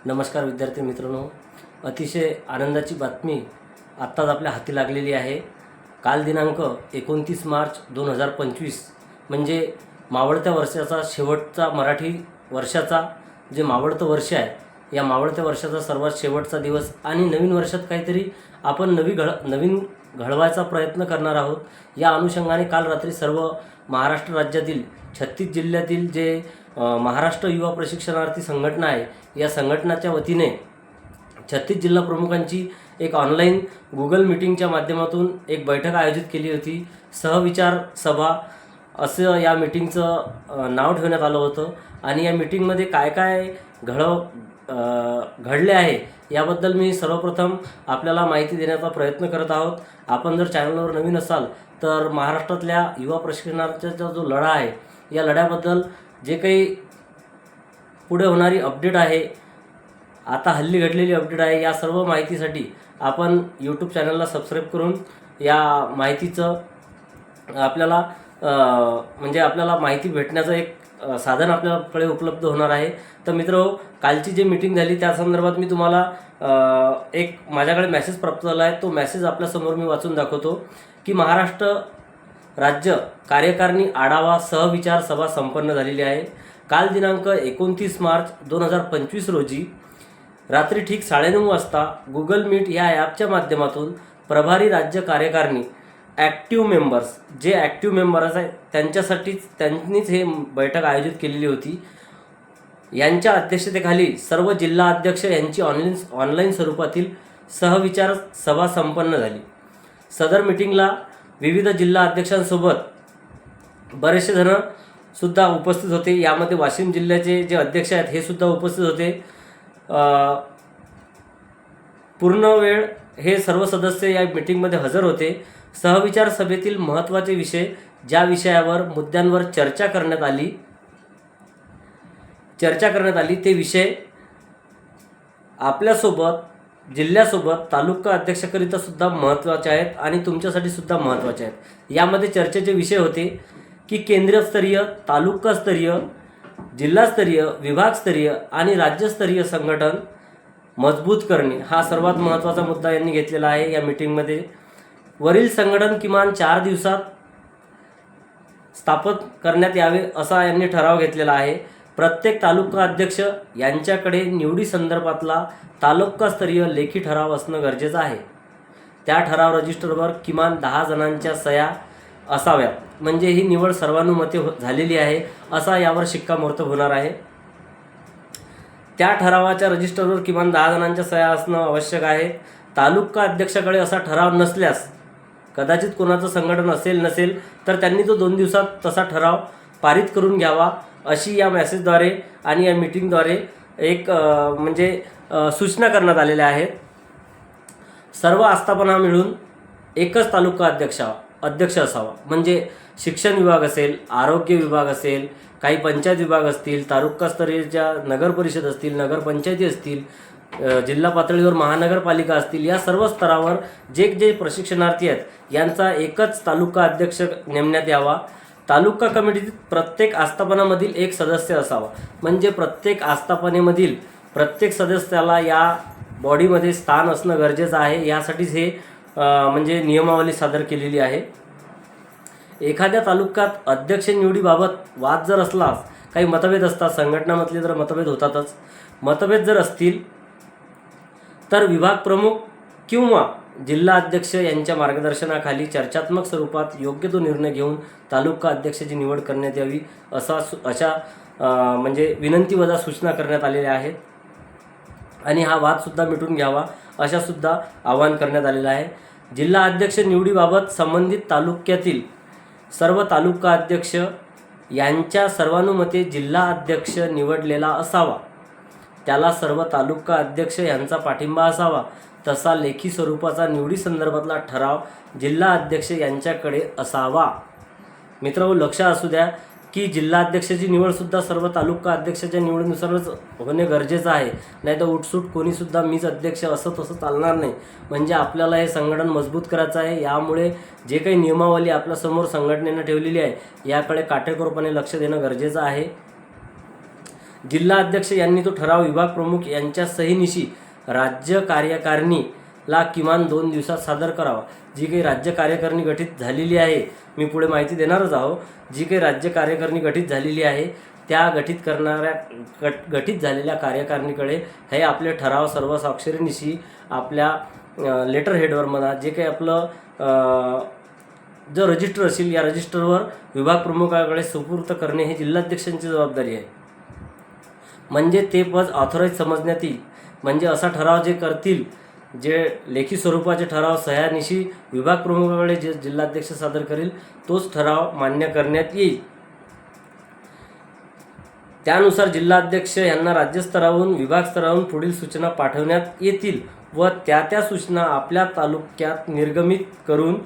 नमस्कार विद्यार्थी मित्रांनो, अतिशय आनंदाची बातमी आत्ताच आपल्या हाती लागलेली आहे। काल दिनांक 29 मार्च 2025 म्हणजे मावळत्या वर्षाचा शेवटचा मराठी वर्षाचा जे मावळतं वर्ष आहे, या मावळत्या वर्षाचा सर्वात शेवटचा दिवस आणि नवीन वर्षात काहीतरी आपण नवीन घडवायचा प्रयत्न करणार आहोत। या अनुषंगाने काल रात्री सर्व महाराष्ट्र राज्यातील 36 जिल्ह्यातील जे महाराष्ट्र युवा प्रशिक्षणार्थी संघटना आहे, या संघटनाच्या वतीने 36 जिल्हा प्रमुखांची एक ऑनलाईन गुगल मीटिंगच्या माध्यमातून एक बैठक आयोजित केली होती। सहविचार सभा असं या मीटिंगचं नाव ठेवण्यात आलं होतं आणि या मीटिंगमध्ये काय काय घडले आहे याबद्दल मी सर्वप्रथम आपल्याला माहिती देण्याचा प्रयत्न करत आहोत। आपण जर चॅनलवर नवीन असाल तर महाराष्ट्रातल्या युवा प्रशिक्षणार्थीचा जो लढा आहे, या लढ्याबद्दल जे काही पुढे होणारी अपडेट आहे, आता हल्ली घडलेली अपडेट आहे, या सर्व माहितीसाठी आपण यूट्यूब चॅनलला सबस्क्राईब करून या माहितीचं आपल्याला आपल्याला माहिती भेटण्याचं एक साधन आपल्याकडे उपलब्ध होणार आहे। तर मित्र, कालची जी मीटिंग झाली त्या संदर्भात मी तुम्हाला एक माझ्याकडे मेसेज प्राप्त झाला आहे। तो मेसेज आपल्यासमोर मी वाचून दाखवतो की महाराष्ट्र राज्य कार्यकारिणी आढावा सहविचार सभा संपन्न झालेली आहे। काल दिनांक 29 मार्च 2025 रोजी रात्री ठीक 9:30 वाजता गुगल मीट या ॲपच्या माध्यमातून प्रभारी राज्य कार्यकारिणी ॲक्टिव्ह मेंबर्स, जे ॲक्टिव्ह मेंबर्स आहेत त्यांनीच हे बैठक आयोजित केलेली होती। यांच्या अध्यक्षतेखाली सर्व जिल्हा अध्यक्ष यांची ऑनलाईन स्वरूपातील सहविचार सभा संपन्न झाली। सदर मीटिंगला विविध जिल्हा अध्यक्षांसोबत बरेचसे जण सुद्धा उपस्थित होते। यामध्ये वाशिम जिल्ह्याचे जे अध्यक्ष आहेत हे सुद्धा उपस्थित होते। पूर्ण वेळ हे सर्व सदस्य या मीटिंगमध्ये हजर होते। सहविचार सभेतील महत्त्वाचे विषय, ज्या विषयावर मुद्द्यांवर चर्चा करण्यात आली ते विषय आपल्यासोबत जिल्ह्यासोबत तालुका अध्यक्षाकरिता सुद्धा महत्त्वाचे आहेत आणि तुमच्यासाठी सुद्धा महत्त्वाचे आहेत। यामध्ये चर्चेचे विषय होते की केंद्रस्तरीय, तालुकास्तरीय, जिल्हास्तरीय, विभागस्तरीय आणि राज्यस्तरीय संघटन मजबूत करणे हा सर्वात महत्त्वाचा मुद्दा यांनी घेतलेला आहे या मीटिंगमध्ये। वरील संघटन किमान 4 दिवसात स्थापित करण्यात यावे असा यांनी ठराव घेतलेला आहे। प्रत्येक तालुका अध्यक्ष यांच्याकडे निवडी संदर्भातला तालुकास्तरीय लेखी ठराव असणं गरजेचं आहे। त्या ठराव रजिस्टरवर किमान 10 जणांच्या सह्या असाव्यात, म्हणजे ही निवड सर्वानुमते झालेली आहे असा यावर शिक्कामोर्तब होणार आहे। त्या ठरावाच्या रजिस्टरवर किमान 10 जणांच्या सह्या असणं आवश्यक आहे। तालुका अध्यक्षाकडे असा ठराव नसल्यास, कदाचित कोणाचं संघटन नसेल तर त्यांनी तो 2 दिवसात तसा ठराव पारित करून घ्यावा अशी या मेसेजद्वारे आणि या मीटिंगद्वारे एक सूचना करण्यात आलेल्या आहेत। सर्व आस्थापना मिळून एकच तालुका अध्यक्ष असावा, म्हणजे शिक्षण विभाग असेल, आरोग्य विभाग असेल, काही पंचायत विभाग असतील, तालुकास्तरीयच्या नगर परिषद असतील, नगरपंचायती असतील, जिल्हा पातळीवर महानगरपालिका असतील, या सर्व स्तरावर जे प्रशिक्षणार्थी आहेत यांचा एकच तालुका अध्यक्ष नेमण्यात यावा। तालुका कमिटीत प्रत्येक आस्थापनामधील एक सदस्य असावा, म्हणजे प्रत्येक आस्थापनेमधील प्रत्येक सदस्याला या बॉडीमध्ये स्थान असणं गरजेचं आहे। यासाठीच हे नियमावली सादर केलेली आहे। एखाद्या तालुक्यात अध्यक्ष निवडीबाबत वाद जर असला, काही मतभेद असतात, संघटनामधले जर मतभेद होतातच, मतभेद जर असतील तर विभाग प्रमुख किंवा जिल्हा अध्यक्ष यांच्या मार्गदर्शनाखाली चर्चात्मक स्वरूपात योग्य तो निर्णय घेऊन तालुका अध्यक्षाची निवड करण्यात यावी अशा विनंतीवजा सूचना करण्यात आलेल्या आहेत आणि हा वादसुद्धा मिटून घ्यावा अशा सुद्धा आवाहन करण्यात आलेलं आहे। जिल्हा अध्यक्ष निवडीबाबत संबंधित तालुक्यातील सर्व तालुका अध्यक्ष यांच्या सर्वानुमते जिल्हा अध्यक्ष निवडलेला असावा, त्याला सर्व तालुका अध्यक्ष यांचा पाठिंबा असावा। तसा लेखी स्वरूपाचा निवडी संदर्भातला ठराव जिल्हा अध्यक्ष यांच्याकडे असावा। मित्रांनो, लक्ष असू द्या की जिल्हा अध्यक्षाची निवडसुद्धा सर्व तालुका अध्यक्षाच्या निवडीनुसारच होणे गरजेचं आहे, नाही तर उठसूट कोणीसुद्धा मीच अध्यक्ष असं तसं चालणार नाही। म्हणजे आपल्याला हे संघटन मजबूत करायचं आहे। यामुळे जे काही नियमावली आपल्यासमोर संघटनेनं ठेवलेली आहे याकडे काटेकोरपणे लक्ष देणं गरजेचं आहे। जिल्हा अध्यक्ष यांनी तो ठराव विभाग प्रमुख यांच्या सहीनिशी राज्य कार्यकारिणीला किमान 2 दिवसात सादर करावा. जी काही राज्य कार्यकारिणी गठीत झालेली आहे, मी पुढे माहिती देणारच आहो, जी काही राज्य कार्यकारिणी गठीत झालेली आहे त्या गठीत झालेल्या कार्यकारिणीकडे हे आपले ठराव सर्व स्वाक्षरीनिशी आपल्या लेटर हेडवर म्हणा, जे काही आपलं जो रजिस्टर असेल या रजिस्टरवर विभाग प्रमुखाकडे सुपूर्त करणे ही जिल्हाध्यक्षांची जबाबदारी आहे. म्हणजे ते पद ऑथोराईज समजण्यात येईल. म्हणजे असा ठराव जे करतील, जे लेखी स्वरूपाचे ठराव सह्यानिशी विभाग प्रमुखाकडे जे जिल्हाध्यक्ष सादर करील तोच ठराव मान्य करण्यात येईल. त्यानुसार जिल्हाध्यक्ष यांना राज्यस्तरावरून विभाग स्तरावरून पुढील सूचना पाठवण्यात येतील व त्या सूचना आपल्या तालुक्यात निर्गमित करून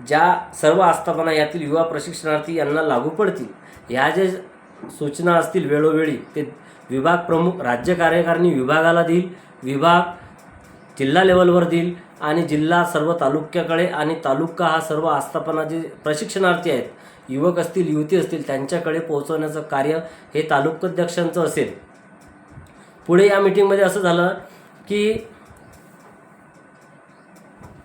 ज्या सर्व आस्थापना यातील युवा प्रशिक्षणार्थी यांना लागू पडतील. ह्या जे सूचना असतील वेळोवेळी ते विभाग प्रमुख राज्य कार्यकारिणी विभागाला देईल, विभाग जिल्हा लेवलवर देईल आणि जिल्हा सर्व तालुक्याकडे आणि तालुका हा सर्व आस्थापना जे प्रशिक्षणार्थी आहेत, युवक असतील युवती असतील त्यांच्याकडे पोहोचवण्याचं कार्य हे तालुकाध्यक्षांचं असेल. पुढे या मीटिंगमध्ये असं झालं की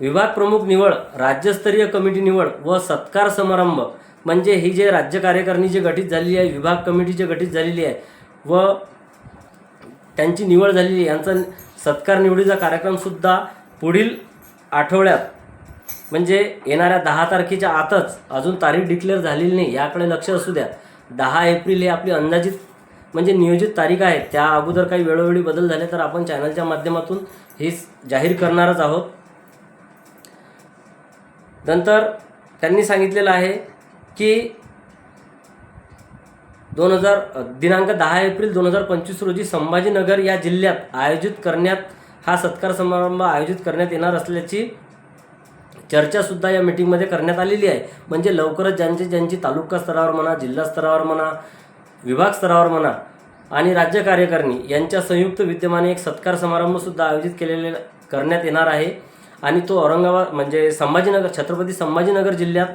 विभाग प्रमुख निवड, राज्यस्तरीय कमिटी निवड व सत्कार समारंभ, म्हणजे ही जे राज्य कार्यकारिणी जे गठीत झालेली आहे, विभाग कमिटी जे गठीत झालेली आहे व त्यांची निवड झालेली आहे, यांचा सत्कार निवडीचा कार्यक्रमसुद्धा पुढील आठवड्यात म्हणजे येणाऱ्या 10 तारखेच्या आतच, अजून तारीख डिक्लेअर झालेली नाही याकडे लक्ष असू द्या. 10 एप्रिल ही आपली अंदाजित म्हणजे नियोजित तारीख आहे. त्या अगोदर काही वेळोवेळी बदल झाले तर आपण चॅनलच्या माध्यमातून हे जाहीर करणारच आहोत. नंतर त्यांनी सांगितलेलं आहे की दिनांक 10 एप्रिल 2025 रोजी संभाजीनगर या जिल्ह्यात हा सत्कार समारंभ आयोजित करण्यात येणार असल्याची चर्चासुद्धा या मीटिंगमध्ये करण्यात आलेली आहे. म्हणजे लवकरच ज्यांची तालुका स्तरावर म्हणा, जिल्हा स्तरावर म्हणा, विभाग स्तरावर म्हणा आणि राज्य कार्यकारिणी यांच्या संयुक्त विद्यमाने एक सत्कार समारंभसुद्धा आयोजित करण्यात येणार आहे आणि तो औरंगाबाद म्हणजे छत्रपती संभाजीनगर जिल्ह्यात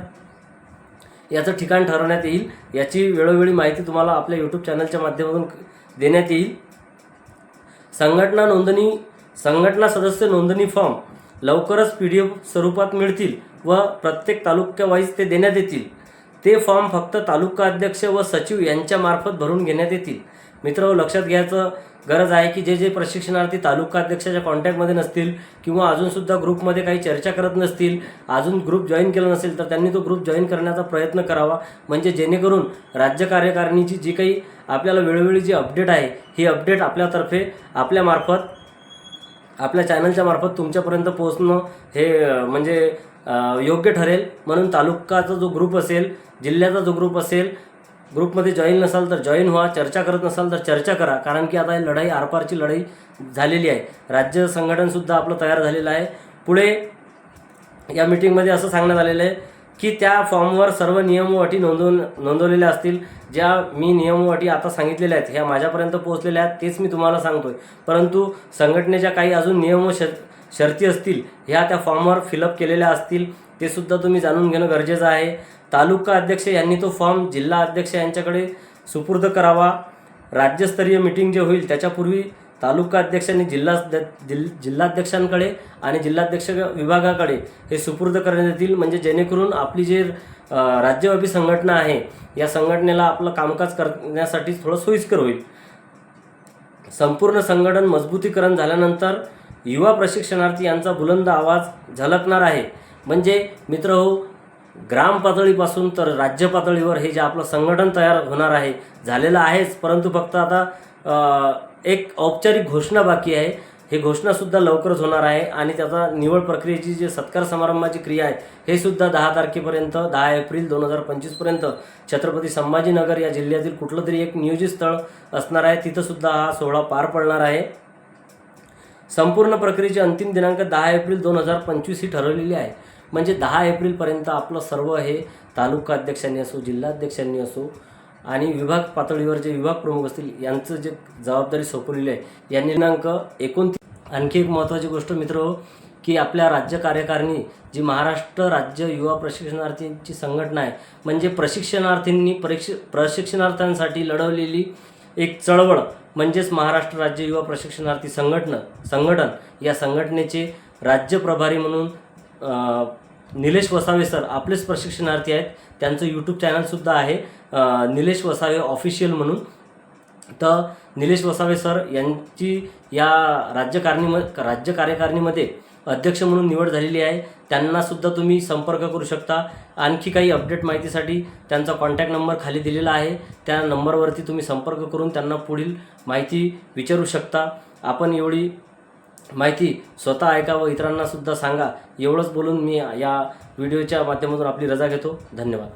याचं ठिकाण ठरवण्यात येईल. याची वेळोवेळी माहिती तुम्हाला आपल्या यूट्यूब चॅनलच्या माध्यमातून देण्यात येईल. संघटना सदस्य नोंदणी फॉर्म लवकरच PDF स्वरूपात मिळतील व प्रत्येक तालुक्यावाईज ते देण्यात येतील. ते फॉर्म फक्त तालुका अध्यक्ष व सचिव यांच्यामार्फत भरून घेण्यात येतील. मित्रांनो, लक्षात घ्यायचं गरज आहे की जे प्रशिक्षणार्थी तालुका अध्यक्षाच्या कॉन्टॅक्टमध्ये नसतील किंवा अजूनसुद्धा ग्रुपमध्ये काही चर्चा करत नसतील, अजून ग्रुप जॉईन केला नसेल तर त्यांनी तो ग्रुप जॉईन करण्याचा प्रयत्न करावा. म्हणजे जेणेकरून राज्य कार्यकारिणीची जी काही आपल्याला वेळोवेळी जी अपडेट आहे ही अपडेट आपल्यातर्फे आपल्या चॅनलच्या मार्फत तुमच्यापर्यंत पोहोचणं हे म्हणजे योग्य ठरेल. म्हणून तालुकाचा जो ग्रुप असेल, जिल्ह्याचा जो ग्रुप असेल, ग्रुपमध्ये जॉईन नसाल तर जॉईन व्हा, चर्चा करत नसाल तर चर्चा करा. कारण की आता ही लढाई आरपारची लढाई झालेली आहे. राज्य संघटनसुद्धा आपलं तयार झालेलं आहे. पुढे या मीटिंगमध्ये असं सांगण्यात आलेलं आहे की त्या फॉर्मवर सर्व नियम व अटी नोंदवलेल्या असतील. ज्या मी नियम व अटी आता सांगितलेल्या आहेत ह्या माझ्यापर्यंत पोहोचलेल्या आहेत, तेच मी तुम्हाला सांगतोय. परंतु संघटनेच्या काही अजून नियम व शर्ती असतील ह्या त्या फॉर्मवर फिलअप केलेल्या असतील, ते सुद्धा तुम्ही जाणून घेणं गरजेचं आहे. तालुका अध्यक्ष यांनी तो फॉर्म जिल्हा अध्यक्ष यांच्याकडे सुपूर्द करावा. राज्यस्तरीय मीटिंग जे होईल त्याच्यापूर्वी तालुका अध्यक्षांनी जिल्हाध्यक्षांकडे आणि जिल्हाध्यक्ष विभागाकडे हे सुपूर्द करण्यात येतील. म्हणजे जेणेकरून आपली जे राज्यव्यापी संघटना आहे या संघटनेला आपलं कामकाज करण्यासाठी थोडं सोयीस्कर होईल. संपूर्ण संघटन मजबूतीकरण झाल्यानंतर युवा प्रशिक्षणार्थी यांचा बुलंद आवाज झलकणार आहे. म्हणजे मित्रहो, ग्राम पातळीपासून तर राज्य पातळीवर हे जे आपलं संघटन तयार होणार आहे झालेलं आहेच, परंतु फक्त आता एक औपचारिक घोषणा बाकी आहे. हे घोषणासुद्धा लवकरच होणार आहे आणि त्याचा निवड प्रक्रियेची जे सत्कार समारंभाची क्रिया आहे हे सुद्धा 10 तारखेपर्यंत 10 एप्रिल 2025पर्यंत छत्रपती संभाजीनगर या जिल्ह्यातील कुठलं तरी एक नियोजित स्थळ असणार आहे, तिथंसुद्धा हा सोहळा पार पडणार आहे. संपूर्ण प्रक्रियेची अंतिम दिनांक 10 एप्रिल 2025 ही ठरवलेली आहे. म्हणजे 10 एप्रिलपर्यंत आपलं सर्व हे तालुका अध्यक्षांनी असो, जिल्हाध्यक्षांनी असो आणि विभाग पातळीवर जे विभाग प्रमुख असतील यांचं जे जबाबदारी सोपवलेली आहे यांनी दिनांक 29. आणखी एक महत्त्वाची गोष्ट मित्र, की आपल्या राज्य कार्यकारिणी जी महाराष्ट्र राज्य युवा प्रशिक्षणार्थींची संघटना आहे, म्हणजे प्रशिक्षणार्थींनी प्रशिक्षणार्थ्यांसाठी लढवलेली एक चळवळ म्हणजेच महाराष्ट्र राज्य युवा प्रशिक्षणार्थी संघटन, या संघटनेचे राज्य प्रभारी म्हणून निलेश वसावे सर आपलेच प्रशिक्षणार्थी आहेत. त्यांचं यूट्यूब चॅनलसुद्धा आहे निलेश वसावे ऑफिशियल म्हणून. तर निलेश वसावे सर यांची या राज्य कार्यकारिणीमध्ये अध्यक्ष म्हणून निवड झालेली आहे. त्यांनासुद्धा तुम्ही संपर्क करू शकता. आणखी काही अपडेट माहितीसाठी त्यांचा कॉन्टॅक्ट नंबर खाली दिलेला आहे, त्या नंबरवरती तुम्ही संपर्क करून त्यांना पुढील माहिती विचारू शकता. आपण एवढी माहिती स्वतः ऐका व इतरांनासुद्धा सांगा. एवढंच बोलून मी या व्हिडिओच्या माध्यमातून आपली रजा घेतो. धन्यवाद.